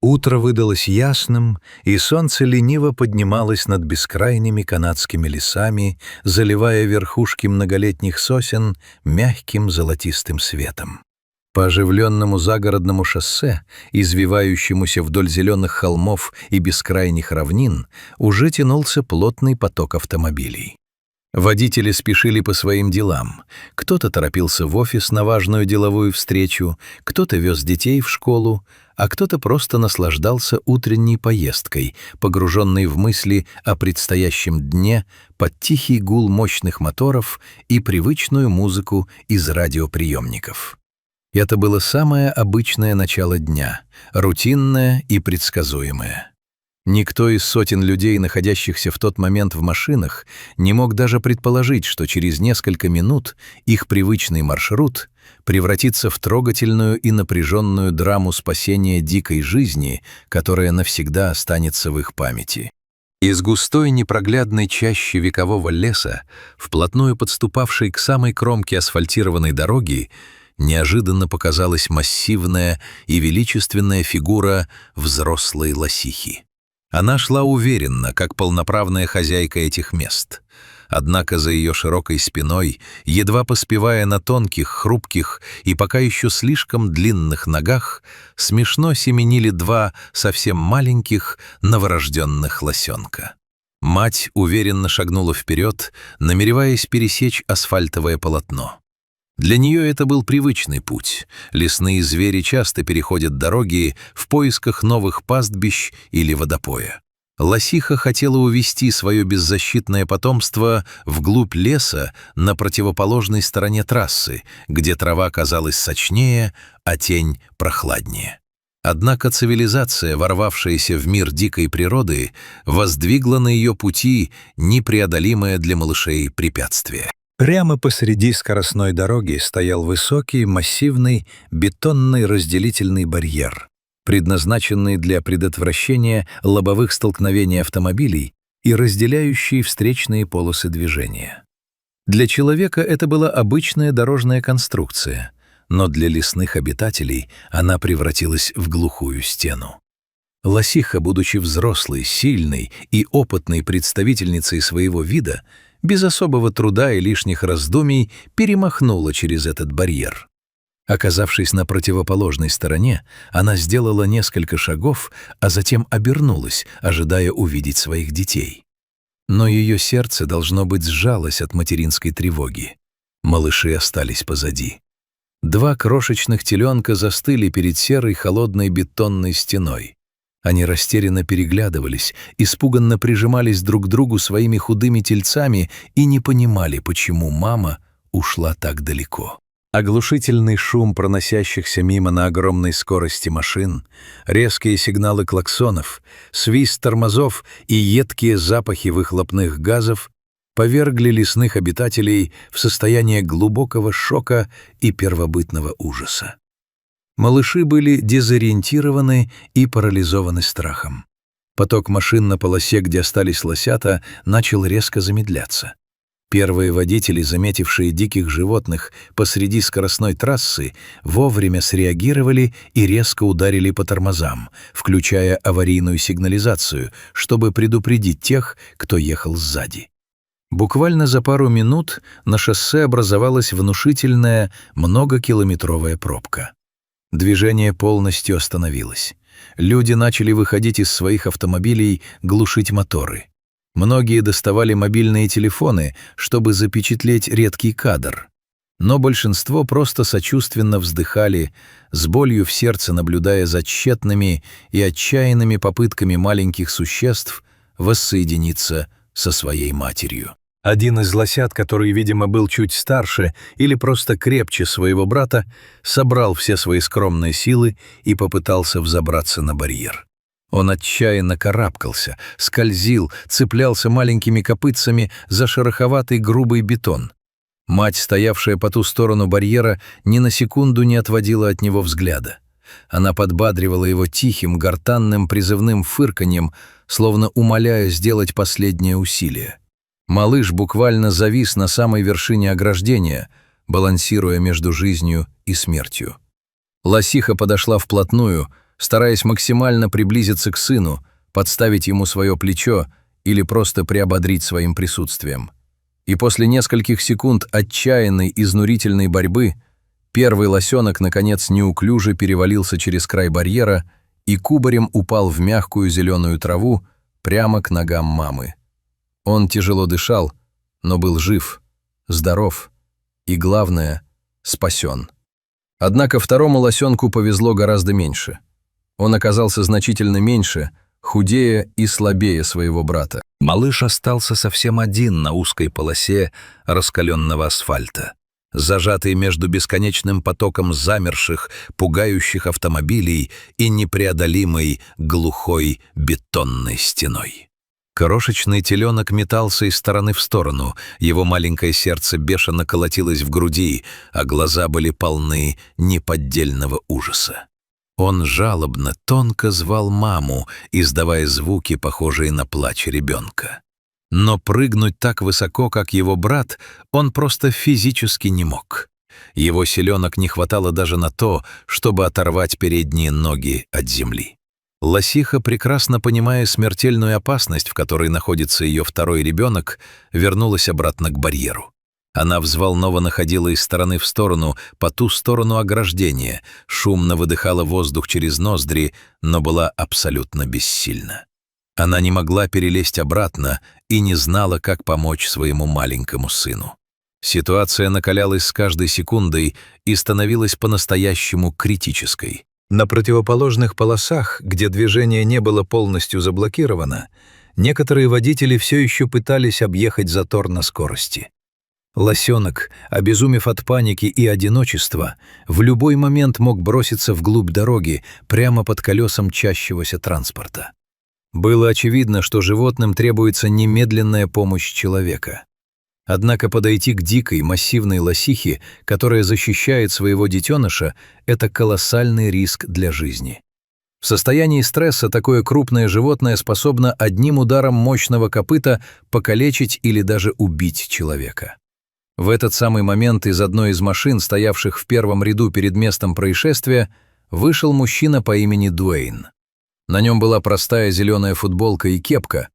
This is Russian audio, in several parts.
Утро выдалось ясным, и солнце лениво поднималось над бескрайними канадскими лесами, заливая верхушки многолетних сосен мягким золотистым светом. По оживленному загородному шоссе, извивающемуся вдоль зеленых холмов и бескрайних равнин, уже тянулся плотный поток автомобилей. Водители спешили по своим делам. Кто-то торопился в офис на важную деловую встречу, кто-то вез детей в школу, а кто-то просто наслаждался утренней поездкой, погруженной в мысли о предстоящем дне под тихий гул мощных моторов и привычную музыку из радиоприемников. Это было самое обычное начало дня, рутинное и предсказуемое. Никто из сотен людей, находящихся в тот момент в машинах, не мог даже предположить, что через несколько минут их привычный маршрут превратится в трогательную и напряженную драму спасения дикой жизни, которая навсегда останется в их памяти. Из густой непроглядной чащи векового леса, вплотную подступавшей к самой кромке асфальтированной дороги, неожиданно показалась массивная и величественная фигура взрослой лосихи. Она шла уверенно, как полноправная хозяйка этих мест. Однако за ее широкой спиной, едва поспевая на тонких, хрупких и пока еще слишком длинных ногах, смешно семенили два совсем маленьких новорожденных лосенка. Мать уверенно шагнула вперед, намереваясь пересечь асфальтовое полотно. Для нее это был привычный путь. Лесные звери часто переходят дороги в поисках новых пастбищ или водопоя. Лосиха хотела увести свое беззащитное потомство вглубь леса на противоположной стороне трассы, где трава казалась сочнее, а тень прохладнее. Однако цивилизация, ворвавшаяся в мир дикой природы, воздвигла на ее пути непреодолимое для малышей препятствие. Прямо посреди скоростной дороги стоял высокий, массивный, бетонный разделительный барьер, предназначенный для предотвращения лобовых столкновений автомобилей и разделяющий встречные полосы движения. Для человека это была обычная дорожная конструкция, но для лесных обитателей она превратилась в глухую стену. Лосиха, будучи взрослой, сильной и опытной представительницей своего вида, без особого труда и лишних раздумий перемахнула через этот барьер. Оказавшись на противоположной стороне, она сделала несколько шагов, а затем обернулась, ожидая увидеть своих детей. Но ее сердце, должно быть, сжалось от материнской тревоги. Малыши остались позади. Два крошечных теленка застыли перед серой холодной бетонной стеной. Они растерянно переглядывались, испуганно прижимались друг к другу своими худыми тельцами и не понимали, почему мама ушла так далеко. Оглушительный шум проносящихся мимо на огромной скорости машин, резкие сигналы клаксонов, свист тормозов и едкие запахи выхлопных газов повергли лесных обитателей в состояние глубокого шока и первобытного ужаса. Малыши были дезориентированы и парализованы страхом. Поток машин на полосе, где остались лосята, начал резко замедляться. Первые водители, заметившие диких животных посреди скоростной трассы, вовремя среагировали и резко ударили по тормозам, включая аварийную сигнализацию, чтобы предупредить тех, кто ехал сзади. Буквально за пару минут на шоссе образовалась внушительная многокилометровая пробка. Движение полностью остановилось. Люди начали выходить из своих автомобилей, глушить моторы. Многие доставали мобильные телефоны, чтобы запечатлеть редкий кадр. Но большинство просто сочувственно вздыхали, с болью в сердце наблюдая за тщетными и отчаянными попытками маленьких существ воссоединиться со своей матерью. Один из лосят, который, видимо, был чуть старше или просто крепче своего брата, собрал все свои скромные силы и попытался взобраться на барьер. Он отчаянно карабкался, скользил, цеплялся маленькими копытцами за шероховатый грубый бетон. Мать, стоявшая по ту сторону барьера, ни на секунду не отводила от него взгляда. Она подбадривала его тихим, гортанным призывным фырканьем, словно умоляя сделать последнее усилие. Малыш буквально завис на самой вершине ограждения, балансируя между жизнью и смертью. Лосиха подошла вплотную, стараясь максимально приблизиться к сыну, подставить ему свое плечо или просто приободрить своим присутствием. И после нескольких секунд отчаянной, изнурительной борьбы первый лосенок, наконец, неуклюже перевалился через край барьера и кубарем упал в мягкую зеленую траву прямо к ногам мамы. Он тяжело дышал, но был жив, здоров и, главное, спасен. Однако второму лосенку повезло гораздо меньше. Он оказался значительно меньше, худее и слабее своего брата. Малыш остался совсем один на узкой полосе раскаленного асфальта, зажатый между бесконечным потоком замерших, пугающих автомобилей и непреодолимой глухой бетонной стеной. Крошечный теленок метался из стороны в сторону, его маленькое сердце бешено колотилось в груди, а глаза были полны неподдельного ужаса. Он жалобно, тонко звал маму, издавая звуки, похожие на плач ребенка. Но прыгнуть так высоко, как его брат, он просто физически не мог. Его силенок не хватало даже на то, чтобы оторвать передние ноги от земли. Лосиха, прекрасно понимая смертельную опасность, в которой находится ее второй ребенок, вернулась обратно к барьеру. Она взволнованно ходила из стороны в сторону, по ту сторону ограждения, шумно выдыхала воздух через ноздри, но была абсолютно бессильна. Она не могла перелезть обратно и не знала, как помочь своему маленькому сыну. Ситуация накалялась с каждой секундой и становилась по-настоящему критической. На противоположных полосах, где движение не было полностью заблокировано, некоторые водители все еще пытались объехать затор на скорости. Лосенок, обезумев от паники и одиночества, в любой момент мог броситься вглубь дороги, прямо под колесом мчащегося транспорта. Было очевидно, что животным требуется немедленная помощь человека. Однако подойти к дикой, массивной лосихе, которая защищает своего детеныша, это колоссальный риск для жизни. В состоянии стресса такое крупное животное способно одним ударом мощного копыта покалечить или даже убить человека. В этот самый момент из одной из машин, стоявших в первом ряду перед местом происшествия, вышел мужчина по имени Дуэйн. На нем была простая зеленая футболка и кепка,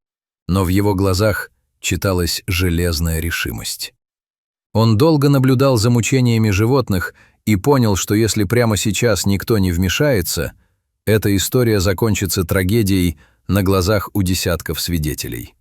но в его глазах читалась железная решимость. Он долго наблюдал за мучениями животных и понял, что если прямо сейчас никто не вмешается, эта история закончится трагедией на глазах у десятков свидетелей.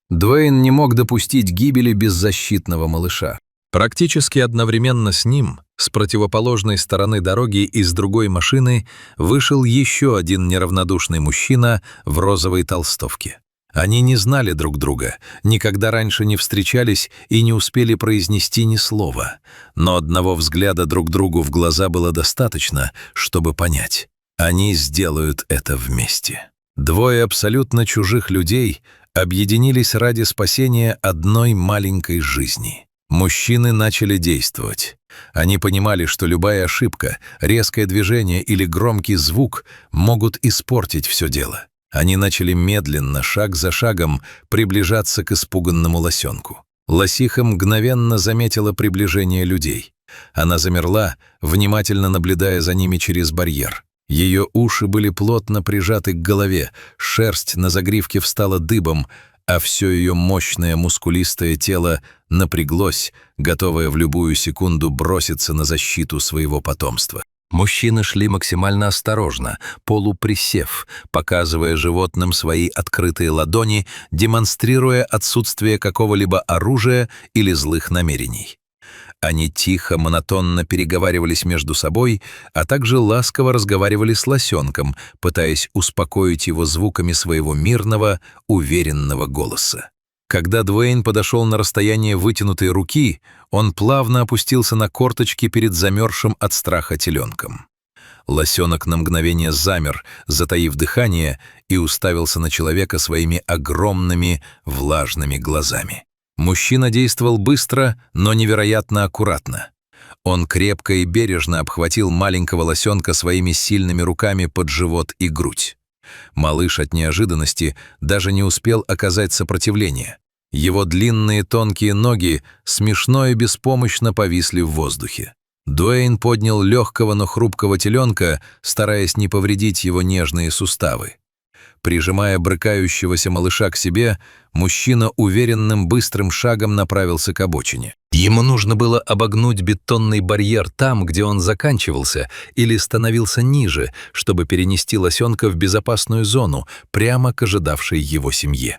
Дуэйн не мог допустить гибели беззащитного малыша. Практически одновременно с ним, с противоположной стороны дороги из другой машины, вышел еще один неравнодушный мужчина в розовой толстовке. Они не знали друг друга, никогда раньше не встречались и не успели произнести ни слова, но одного взгляда друг другу в глаза было достаточно, чтобы понять — они сделают это вместе. Двое абсолютно чужих людей объединились ради спасения одной маленькой жизни. Мужчины начали действовать. Они понимали, что любая ошибка, резкое движение или громкий звук могут испортить все дело. Они начали медленно, шаг за шагом, приближаться к испуганному лосенку. Лосиха мгновенно заметила приближение людей. Она замерла, внимательно наблюдая за ними через барьер. Ее уши были плотно прижаты к голове, шерсть на загривке встала дыбом, а все ее мощное мускулистое тело напряглось, готовое в любую секунду броситься на защиту своего потомства. Мужчины шли максимально осторожно, полуприсев, показывая животным свои открытые ладони, демонстрируя отсутствие какого-либо оружия или злых намерений. Они тихо, монотонно переговаривались между собой, а также ласково разговаривали с лосенком, пытаясь успокоить его звуками своего мирного, уверенного голоса. Когда Дуэйн подошел на расстояние вытянутой руки, он плавно опустился на корточки перед замерзшим от страха теленком. Лосенок на мгновение замер, затаив дыхание, и уставился на человека своими огромными влажными глазами. Мужчина действовал быстро, но невероятно аккуратно. Он крепко и бережно обхватил маленького лосенка своими сильными руками под живот и грудь. Малыш от неожиданности даже не успел оказать сопротивление. Его длинные тонкие ноги смешно и беспомощно повисли в воздухе. Дуэйн поднял легкого, но хрупкого теленка, стараясь не повредить его нежные суставы. Прижимая брыкающегося малыша к себе, мужчина уверенным быстрым шагом направился к обочине. Ему нужно было обогнуть бетонный барьер там, где он заканчивался, или становился ниже, чтобы перенести лосенка в безопасную зону, прямо к ожидавшей его семье.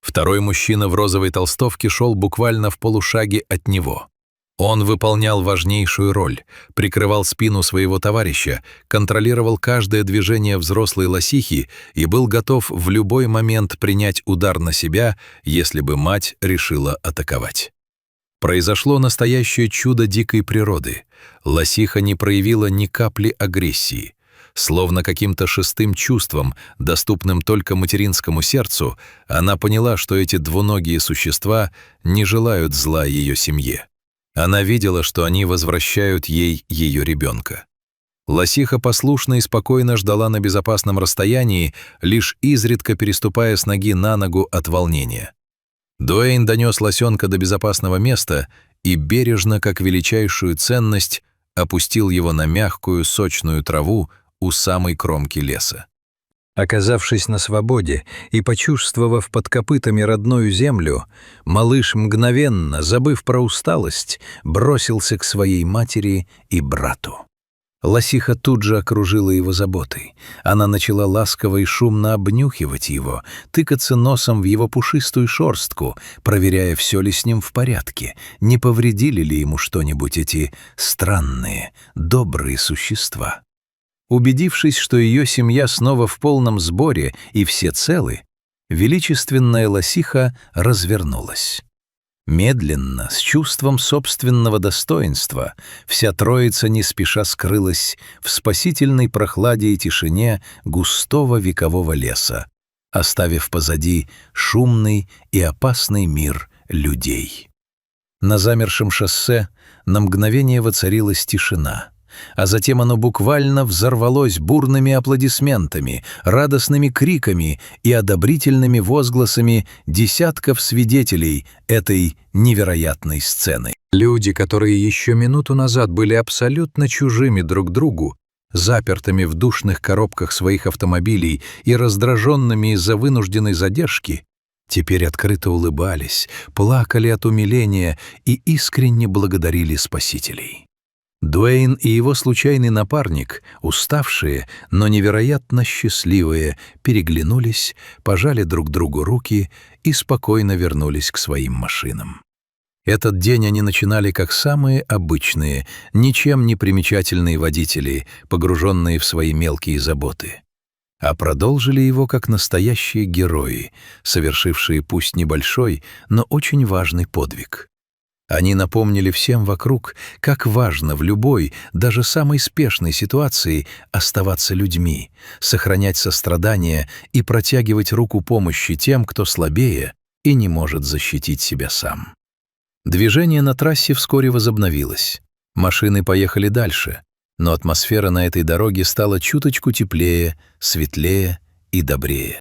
Второй мужчина в розовой толстовке шел буквально в полушаге от него. Он выполнял важнейшую роль, прикрывал спину своего товарища, контролировал каждое движение взрослой лосихи и был готов в любой момент принять удар на себя, если бы мать решила атаковать. Произошло настоящее чудо дикой природы. Лосиха не проявила ни капли агрессии. Словно каким-то шестым чувством, доступным только материнскому сердцу, она поняла, что эти двуногие существа не желают зла ее семье. Она видела, что они возвращают ей ее ребенка. Лосиха послушно и спокойно ждала на безопасном расстоянии, лишь изредка переступая с ноги на ногу от волнения. Дуэйн донес лосенка до безопасного места и бережно, как величайшую ценность, опустил его на мягкую, сочную траву у самой кромки леса. Оказавшись на свободе и почувствовав под копытами родную землю, малыш мгновенно, забыв про усталость, бросился к своей матери и брату. Лосиха тут же окружила его заботой. Она начала ласково и шумно обнюхивать его, тыкаться носом в его пушистую шерстку, проверяя, все ли с ним в порядке, не повредили ли ему что-нибудь эти странные, добрые существа. Убедившись, что ее семья снова в полном сборе и все целы, величественная лосиха развернулась. Медленно, с чувством собственного достоинства, вся троица не спеша скрылась в спасительной прохладе и тишине густого векового леса, оставив позади шумный и опасный мир людей. На замершем шоссе на мгновение воцарилась тишина, а затем оно буквально взорвалось бурными аплодисментами, радостными криками и одобрительными возгласами десятков свидетелей этой невероятной сцены. Люди, которые еще минуту назад были абсолютно чужими друг другу, запертыми в душных коробках своих автомобилей и раздраженными из-за вынужденной задержки, теперь открыто улыбались, плакали от умиления и искренне благодарили спасителей. Дуэйн и его случайный напарник, уставшие, но невероятно счастливые, переглянулись, пожали друг другу руки и спокойно вернулись к своим машинам. Этот день они начинали как самые обычные, ничем не примечательные водители, погруженные в свои мелкие заботы, а продолжили его как настоящие герои, совершившие пусть небольшой, но очень важный подвиг. Они напомнили всем вокруг, как важно в любой, даже самой спешной ситуации оставаться людьми, сохранять сострадание и протягивать руку помощи тем, кто слабее и не может защитить себя сам. Движение на трассе вскоре возобновилось. Машины поехали дальше, но атмосфера на этой дороге стала чуточку теплее, светлее и добрее.